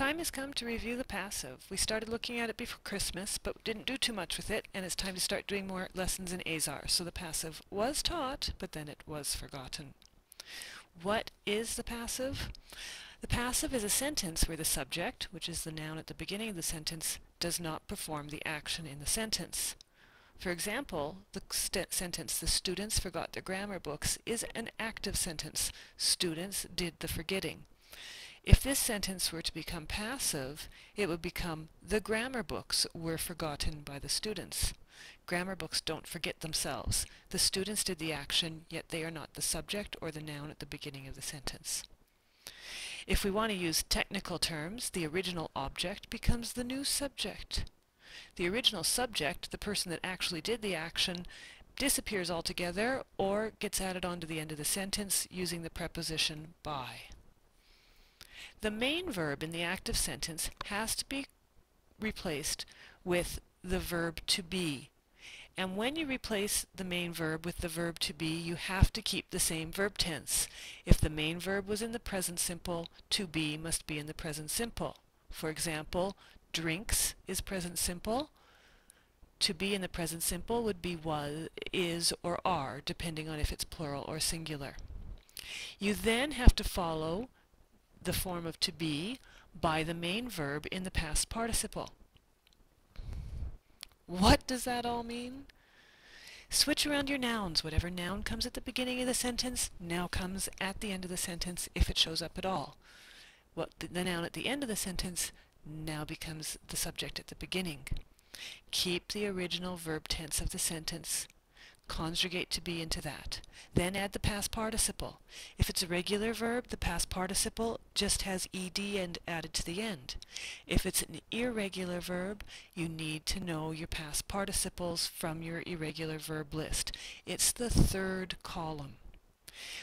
Time has come to review the passive. We started looking at it before Christmas, but didn't do too much with it, and it's time to start doing more lessons in Azar. So the passive was taught, but then it was forgotten. What is the passive? The passive is a sentence where the subject, which is the noun at the beginning of the sentence, does not perform the action in the sentence. For example, the sentence, "The students forgot their grammar books," is an active sentence. Students did the forgetting. If this sentence were to become passive, it would become, "The grammar books were forgotten by the students." Grammar books don't forget themselves. The students did the action, yet they are not the subject or the noun at the beginning of the sentence. If we want to use technical terms, the original object becomes the new subject. The original subject, the person that actually did the action, disappears altogether or gets added onto the end of the sentence using the preposition by. The main verb in the active sentence has to be replaced with the verb to be. And when you replace the main verb with the verb to be, you have to keep the same verb tense. If the main verb was in the present simple, to be must be in the present simple. For example, drinks is present simple. To be in the present simple would be was, is, or are, depending on if it's plural or singular. You then have to follow the form of to be by the main verb in the past participle. What does that all mean? Switch around your nouns. Whatever noun comes at the beginning of the sentence now comes at the end of the sentence if it shows up at all. The noun at the end of the sentence now becomes the subject at the beginning. Keep the original verb tense of the sentence. Conjugate to be into that. Then add the past participle. If it's a regular verb, the past participle just has ed and added to the end. If it's an irregular verb, you need to know your past participles from your irregular verb list. It's the third column.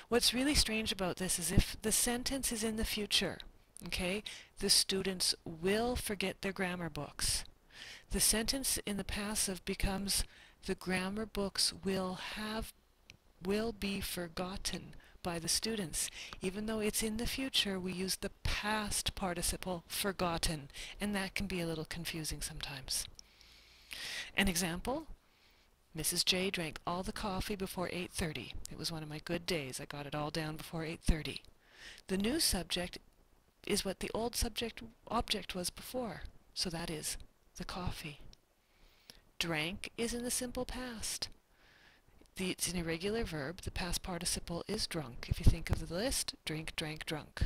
What's really strange about this is if the sentence is in the future, okay, the students will forget their grammar books. The sentence in the passive becomes, "The grammar books will be forgotten by the students." Even though it's in the future, we use the past participle forgotten, and that can be a little confusing sometimes. An example, Mrs. J drank all the coffee before 8:30. It was one of my good days. I got it all down before 8:30. The new subject is what the old object was before, so that is the coffee. Drank is in the simple past. It's an irregular verb. The past participle is drunk. If you think of the list, drink, drank, drunk.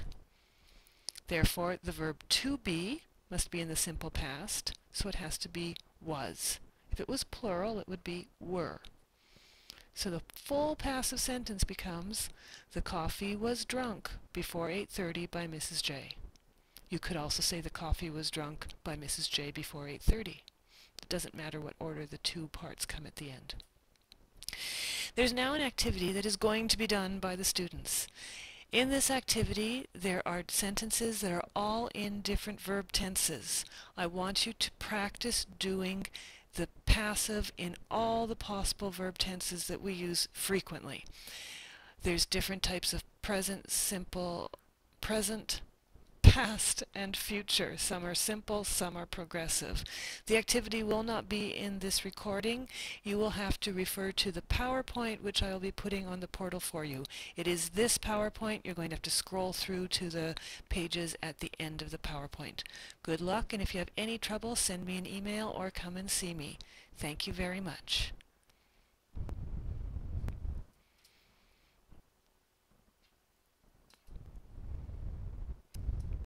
Therefore, the verb to be must be in the simple past, so it has to be was. If it was plural, it would be were. So the full passive sentence becomes, "The coffee was drunk before 8:30 by Mrs. J." You could also say the coffee was drunk by Mrs. J before 8:30. It doesn't matter what order the two parts come at the end. There's now an activity that is going to be done by the students. In this activity, there are sentences that are all in different verb tenses. I want you to practice doing the passive in all the possible verb tenses that we use frequently. There's different types of present, simple, present, past, and future. Some are simple, some are progressive. The activity will not be in this recording. You will have to refer to the PowerPoint, which I will be putting on the portal for you. It is this PowerPoint. You're going to have to scroll through to the pages at the end of the PowerPoint. Good luck, and if you have any trouble, send me an email or come and see me. Thank you very much.